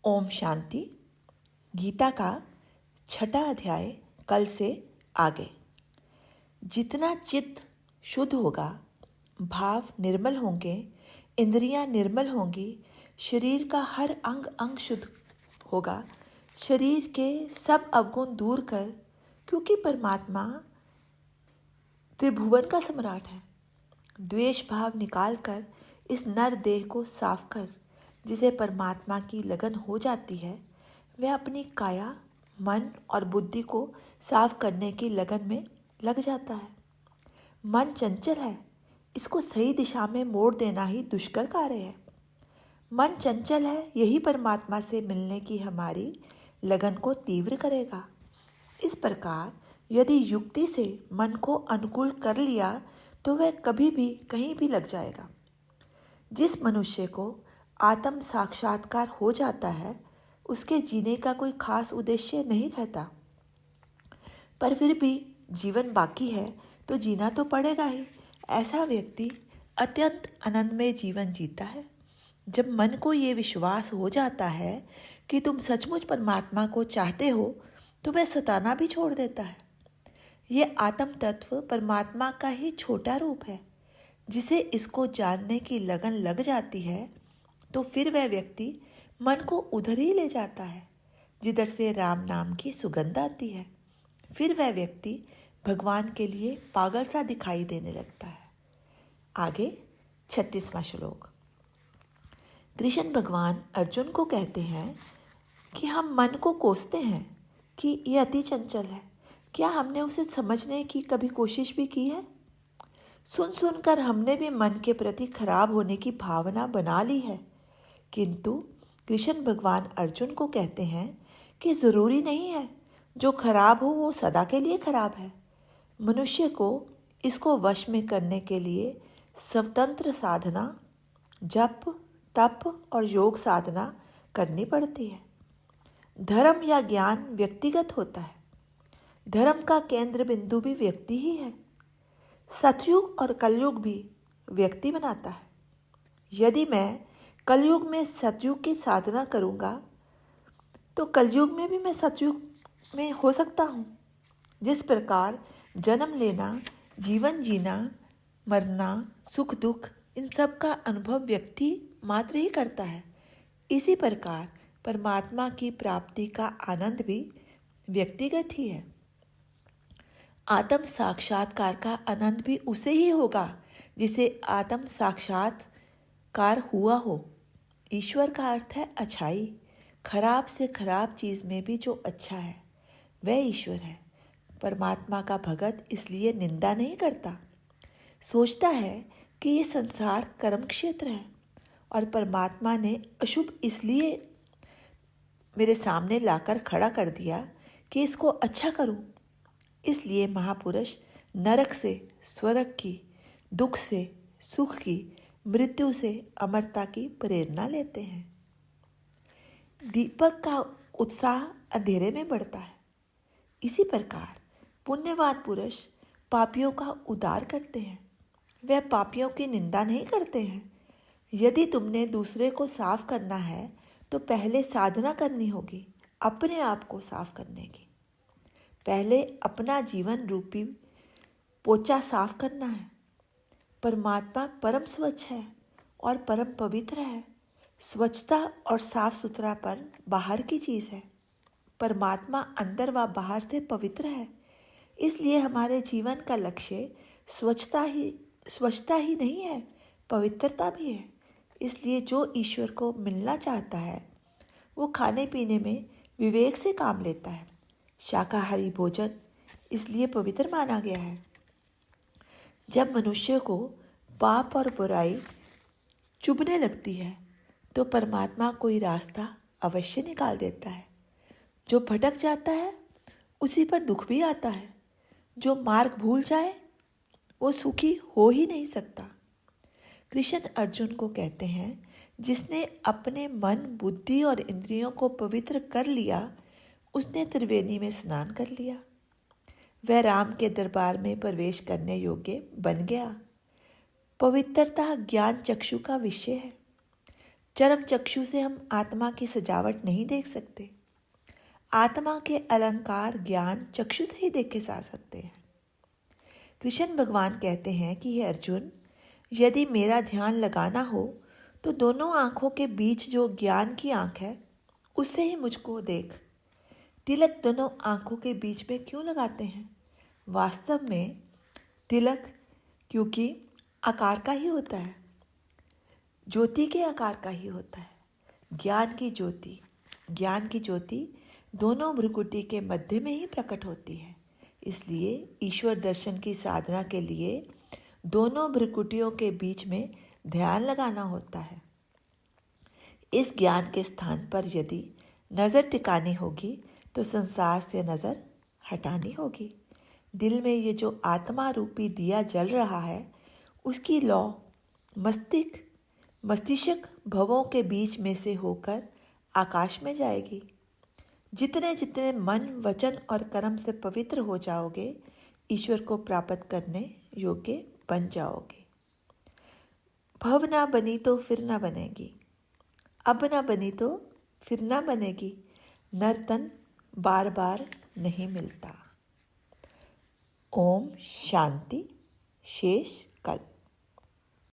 ओम शांति। गीता का 6वां अध्याय कल से आगे। जितना चित्त शुद्ध होगा, भाव निर्मल होंगे, इंद्रियां निर्मल होंगी, शरीर का हर अंग अंग शुद्ध होगा, शरीर के सब अवगुण दूर कर, क्योंकि परमात्मा त्रिभुवन का सम्राट है। द्वेष भाव निकाल कर इस नर देह को साफ कर। जिसे परमात्मा की लगन हो जाती है, वह अपनी काया, मन और बुद्धि को साफ करने की लगन में लग जाता है। मन चंचल है, इसको सही दिशा में मोड़ देना ही दुष्कर कार्य है। मन चंचल है, यही परमात्मा से मिलने की हमारी लगन को तीव्र करेगा। इस प्रकार यदि युक्ति से मन को अनुकूल कर लिया तो वह कभी भी कहीं भी लग जाएगा। जिस मनुष्य को आत्म साक्षात्कार हो जाता है, उसके जीने का कोई खास उद्देश्य नहीं रहता, पर फिर भी जीवन बाकी है तो जीना तो पड़ेगा ही। ऐसा व्यक्ति अत्यंत आनंदमय जीवन जीता है। जब मन को ये विश्वास हो जाता है कि तुम सचमुच परमात्मा को चाहते हो, तो वह सताना भी छोड़ देता है। ये आत्म तत्व परमात्मा का ही छोटा रूप है। जिसे इसको जानने की लगन लग जाती है, तो फिर वह व्यक्ति मन को उधर ही ले जाता है जिधर से राम नाम की सुगंध आती है। फिर वह व्यक्ति भगवान के लिए पागल सा दिखाई देने लगता है। आगे 36वां श्लोक। कृष्ण भगवान अर्जुन को कहते हैं कि हम मन को कोसते हैं कि यह अति चंचल है। क्या हमने उसे समझने की कभी कोशिश भी की है? सुन सुनकर हमने भी मन के प्रति खराब होने की भावना बना ली है। किंतु कृष्ण भगवान अर्जुन को कहते हैं कि ज़रूरी नहीं है जो खराब हो वो सदा के लिए खराब है। मनुष्य को इसको वश में करने के लिए स्वतंत्र साधना, जप, तप और योग साधना करनी पड़ती है। धर्म या ज्ञान व्यक्तिगत होता है। धर्म का केंद्र बिंदु भी व्यक्ति ही है। सतयुग और कलयुग भी व्यक्ति बनाता है। यदि मैं कलयुग में सतयुग की साधना करूँगा तो कलयुग में भी मैं सतयुग में हो सकता हूँ। जिस प्रकार जन्म लेना, जीवन जीना, मरना, सुख दुख, इन सब का अनुभव व्यक्ति मात्र ही करता है, इसी प्रकार परमात्मा की प्राप्ति का आनंद भी व्यक्तिगत ही है। आत्म साक्षात्कार का आनंद भी उसे ही होगा जिसे आत्म साक्षात्कार हुआ हो। ईश्वर का अर्थ है अच्छाई। खराब से खराब चीज़ में भी जो अच्छा है वह ईश्वर है। परमात्मा का भगत इसलिए निंदा नहीं करता। सोचता है कि ये संसार कर्म क्षेत्र है और परमात्मा ने अशुभ इसलिए मेरे सामने लाकर खड़ा कर दिया कि इसको अच्छा करूं। इसलिए महापुरुष नरक से स्वर्ग की, दुख से सुख की, मृत्यु से अमरता की प्रेरणा लेते हैं। दीपक का उत्साह अंधेरे में बढ़ता है। इसी प्रकार पुण्यवान पुरुष पापियों का उद्धार करते हैं। वह पापियों की निंदा नहीं करते हैं। यदि तुमने दूसरे को साफ करना है तो पहले साधना करनी होगी अपने आप को साफ करने की। पहले अपना जीवन रूपी पोचा साफ करना है। परमात्मा परम स्वच्छ है और परम पवित्र है। स्वच्छता और साफ सुथरापन बाहर की चीज़ है। परमात्मा अंदर व बाहर से पवित्र है। इसलिए हमारे जीवन का लक्ष्य स्वच्छता ही नहीं है, पवित्रता भी है। इसलिए जो ईश्वर को मिलना चाहता है वो खाने पीने में विवेक से काम लेता है। शाकाहारी भोजन इसलिए पवित्र माना गया है। जब मनुष्य को पाप और बुराई चुभने लगती है तो परमात्मा कोई रास्ता अवश्य निकाल देता है। जो भटक जाता है उसी पर दुख भी आता है। जो मार्ग भूल जाए वो सुखी हो ही नहीं सकता। कृष्ण अर्जुन को कहते हैं, जिसने अपने मन, बुद्धि और इंद्रियों को पवित्र कर लिया उसने त्रिवेणी में स्नान कर लिया। वह राम के दरबार में प्रवेश करने योग्य बन गया। पवित्रता ज्ञान चक्षु का विषय है। चरम चक्षु से हम आत्मा की सजावट नहीं देख सकते। आत्मा के अलंकार ज्ञान चक्षु से ही देखे जा सकते हैं। कृष्ण भगवान कहते हैं कि हे अर्जुन, यदि मेरा ध्यान लगाना हो तो दोनों आँखों के बीच जो ज्ञान की आँख है उससे ही मुझको देख। तिलक दोनों आँखों के बीच में क्यों लगाते हैं? वास्तव में तिलक क्योंकि आकार का ही होता है, ज्योति के आकार का ही होता है। ज्ञान की ज्योति दोनों भ्रुकुटी के मध्य में ही प्रकट होती है। इसलिए ईश्वर दर्शन की साधना के लिए दोनों भ्रुकुटियों के बीच में ध्यान लगाना होता है। इस ज्ञान के स्थान पर यदि नज़र टिकानी होगी तो संसार से नज़र हटानी होगी। दिल में ये जो आत्मा रूपी दिया जल रहा है उसकी लौ मस्तिष्क भवों के बीच में से होकर आकाश में जाएगी। जितने जितने मन, वचन और कर्म से पवित्र हो जाओगे, ईश्वर को प्राप्त करने योग्य बन जाओगे। भव ना बनी तो फिर ना बनेगी, अब ना बनी तो फिर ना बनेगी, नर तन बार बार नहीं मिलता। ओम शांति। शेष कल।